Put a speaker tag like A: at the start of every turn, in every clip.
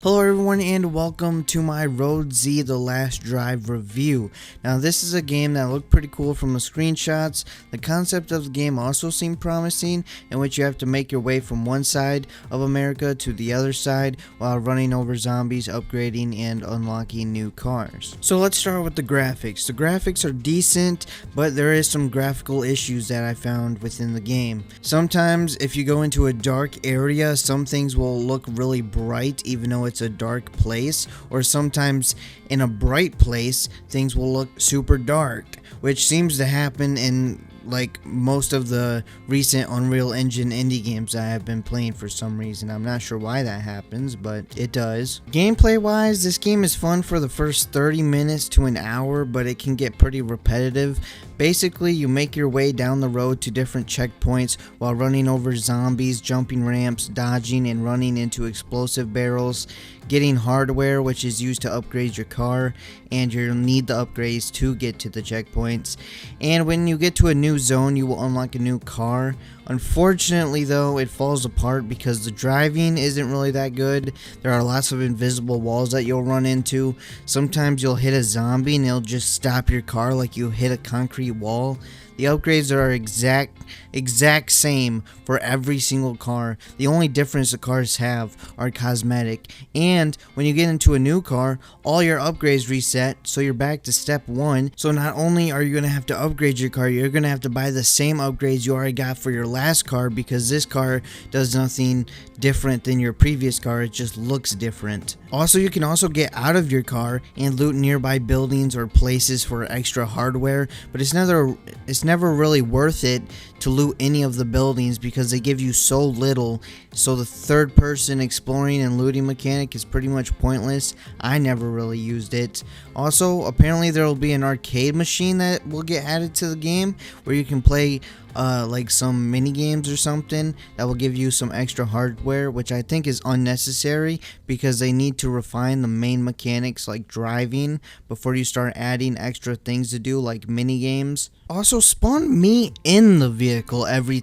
A: Hello everyone and welcome to my Road Z The Last Drive review. Now this is a game that looked pretty cool from the screenshots. The concept of the game also seemed promising, in which you have to make your way from one side of America to the other side while running over zombies, upgrading and unlocking new cars. So let's start with the graphics. The graphics are decent, but there is some graphical issues that I found within the game. Sometimes if you go into a dark area, some things will look really bright even though it's a dark place, or sometimes in a bright place things will look super dark, which seems to happen in like most of the recent Unreal Engine indie games I have been playing for some reason. I'm not sure why that happens, but it does. Gameplay wise, this game is fun for the first 30 minutes to an hour, but it can get pretty repetitive. Basically, you make your way down the road to different checkpoints while running over zombies, jumping ramps, dodging and running into explosive barrels, getting hardware which is used to upgrade your car, and you'll need the upgrades to get to the checkpoints. And when you get to a new zone, you will unlock a new car. Unfortunately though, it falls apart because the driving isn't really that good. There are lots of invisible walls that you'll run into. Sometimes you'll hit a zombie and it'll just stop your car like you hit a concrete wall. The upgrades are exact same for every single car. The only difference the cars have are cosmetic. And when you get into a new car, all your upgrades reset, so you're back to step 1. So not only are you going to have to upgrade your car, you're going to have to buy the same upgrades you already got for your last car, because this car does nothing different than your previous car, it just looks different. Also, you can also get out of your car and loot nearby buildings or places for extra hardware, but it's never really worth it to loot any of the buildings because they give you so little, so the third person exploring and looting mechanic is pretty much pointless. I never really used it. Also, apparently there will be an arcade machine that will get added to the game where you can play like some mini games or something that will give you some extra hardware, which I think is unnecessary because they need to refine the main mechanics like driving before you start adding extra things to do like mini games. Also, spawn me in the vehicle every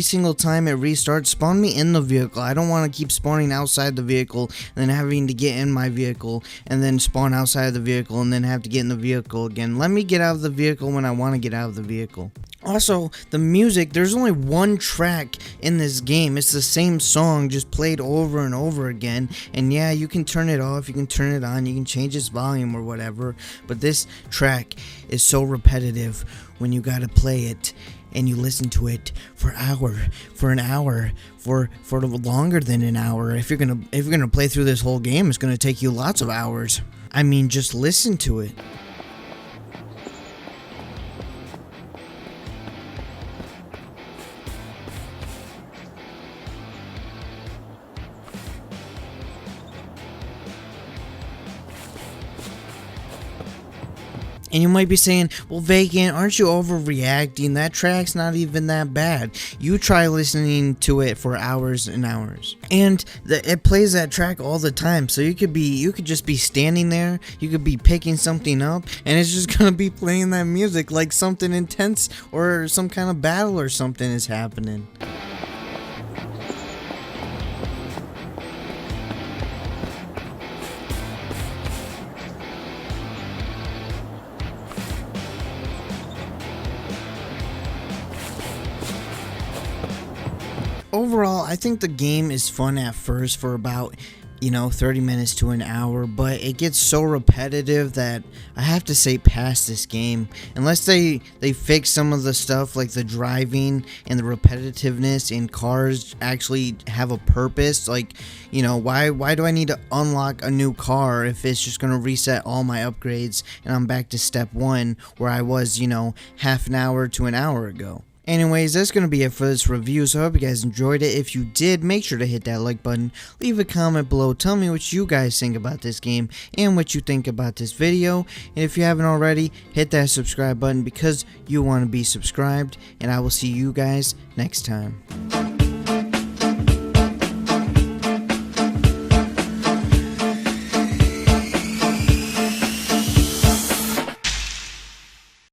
A: single time it restarts. Spawn me in the vehicle. I don't want to keep spawning outside the vehicle and then having to get in my vehicle and then spawn outside the vehicle and then have to get in the vehicle again. Let me get out of the vehicle when I want to get out of the vehicle. Also, the music, there's only one track in this game. It's the same song just played over and over again. And yeah, you can turn it off, you can turn it on, you can change its volume or whatever. But this track is so repetitive when you gotta play it and you listen to it for an hour, for longer than an hour. If you're gonna play through this whole game, it's gonna take you lots of hours. I mean, just listen to it. And you might be saying, well, Vacant, aren't you overreacting? That track's not even that bad. You try listening to it for hours and hours. And it plays that track all the time. So you could just be standing there, you could be picking something up, and it's just gonna be playing that music like something intense or some kind of battle or something is happening. Overall, I think the game is fun at first for about 30 minutes to an hour, but it gets so repetitive that I have to say pass this game. Unless they fix some of the stuff like the driving and the repetitiveness and cars actually have a purpose. Like, why do I need to unlock a new car if it's just going to reset all my upgrades and I'm back to step 1 where I was, half an hour to an hour ago. Anyways, that's going to be it for this review, so I hope you guys enjoyed it. If you did, make sure to hit that like button, leave a comment below, tell me what you guys think about this game and what you think about this video. And if you haven't already, hit that subscribe button because you want to be subscribed, and I will see you guys next time.